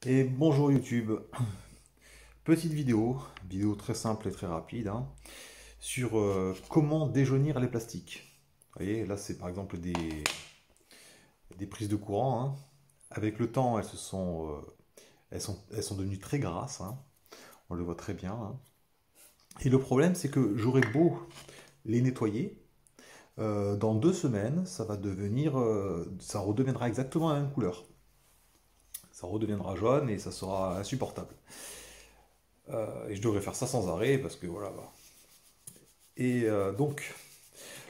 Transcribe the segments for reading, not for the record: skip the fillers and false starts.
Et bonjour YouTube. Petite vidéo très simple et très rapide, hein, sur comment déjaunir les plastiques. Vous voyez, là c'est par exemple des prises de courant, hein. Avec le temps, elles sont devenues très grasses, hein. On le voit très bien, hein. Et le problème, c'est que j'aurais beau les nettoyer, dans 2 semaines, ça redeviendra exactement la même couleur. Ça redeviendra jaune et ça sera insupportable. Et je devrais faire ça sans arrêt parce que voilà. Bah. Et donc,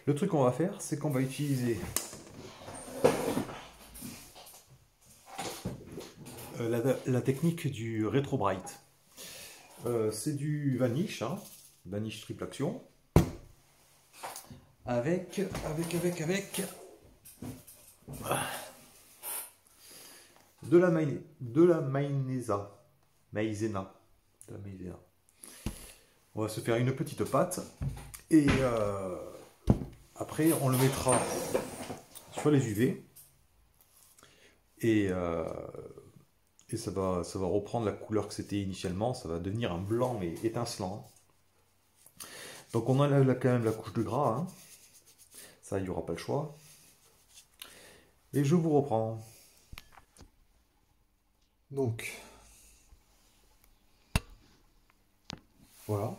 le truc qu'on va faire, c'est qu'on va utiliser la technique du Retro Bright. C'est du Vanish, hein, Vanish triple action, avec de la maïzena. De la maïzena. On va se faire une petite pâte et après on le mettra sur les UV et, ça va reprendre la couleur que c'était initialement, ça va devenir un blanc mais étincelant. Donc on enlève là, quand même la couche de gras, hein. Ça il n'y aura pas le choix. Et je vous reprends. Donc voilà.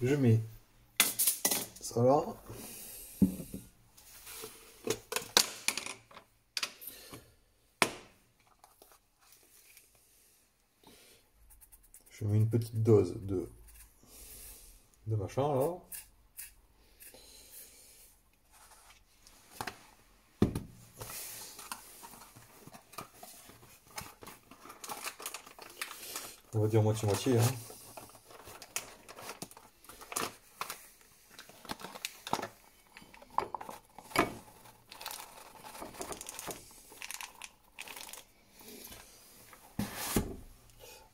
Je mets ça là. Je mets une petite dose de machin là. On va dire moitié-moitié, hein.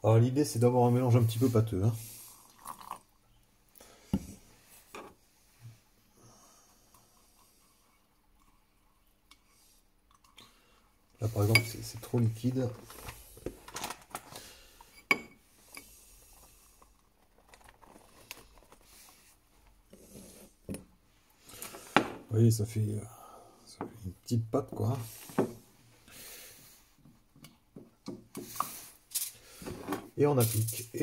Alors l'idée c'est d'avoir un mélange un petit peu pâteux, hein. Là par exemple c'est trop liquide. Vous voyez, ça fait une petite pâte quoi. Et on applique,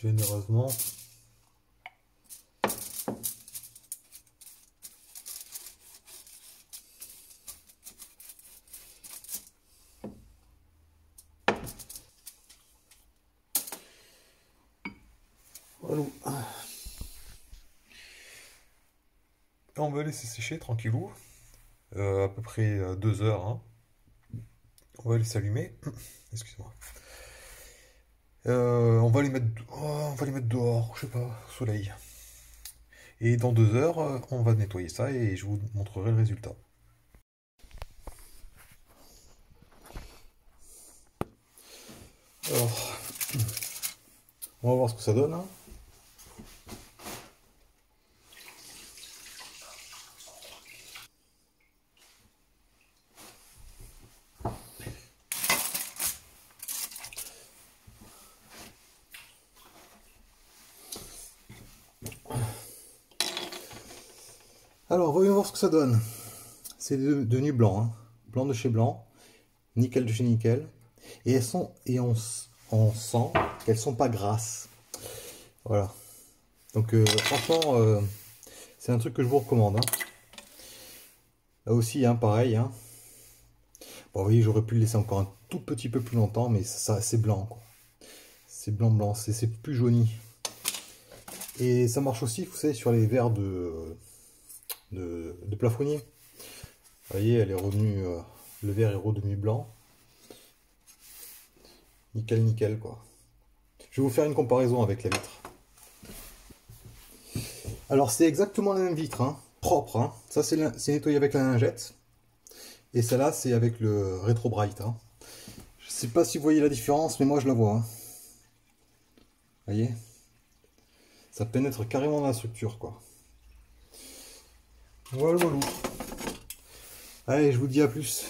généreusement. Voilà. On va laisser sécher tranquillou, à peu près 2 heures, hein. On va les s'allumer. Excuse-moi. On va les mettre dehors, je sais pas, au soleil. Et dans 2 heures, on va nettoyer ça et je vous montrerai le résultat. Alors, on va voir ce que ça donne, hein. Alors, voyons voir ce que ça donne. C'est devenu blanc, hein. Blanc de chez blanc, nickel de chez nickel. Et elles sont, et on sent qu'elles sont pas grasses. Voilà. Donc franchement, c'est un truc que je vous recommande, hein. Là aussi, hein, pareil, hein. Bon, vous voyez, j'aurais pu le laisser encore un tout petit peu plus longtemps, mais ça c'est blanc, quoi. C'est blanc, c'est plus jauni. Et ça marche aussi, vous savez, sur les verres de plafonnier. Vous voyez, elle est revenue, le verre est redevenu blanc. Nickel, nickel, quoi. Je vais vous faire une comparaison avec la vitre. Alors, c'est exactement la même vitre, hein, propre, hein. Ça, c'est nettoyé avec la lingette. Et celle-là, c'est avec le Retro Bright, hein. Je sais pas si vous voyez la différence, mais moi, je la vois, hein. Vous voyez? Ça pénètre carrément dans la structure, quoi. Voilà, voilà. Allez, je vous dis à plus.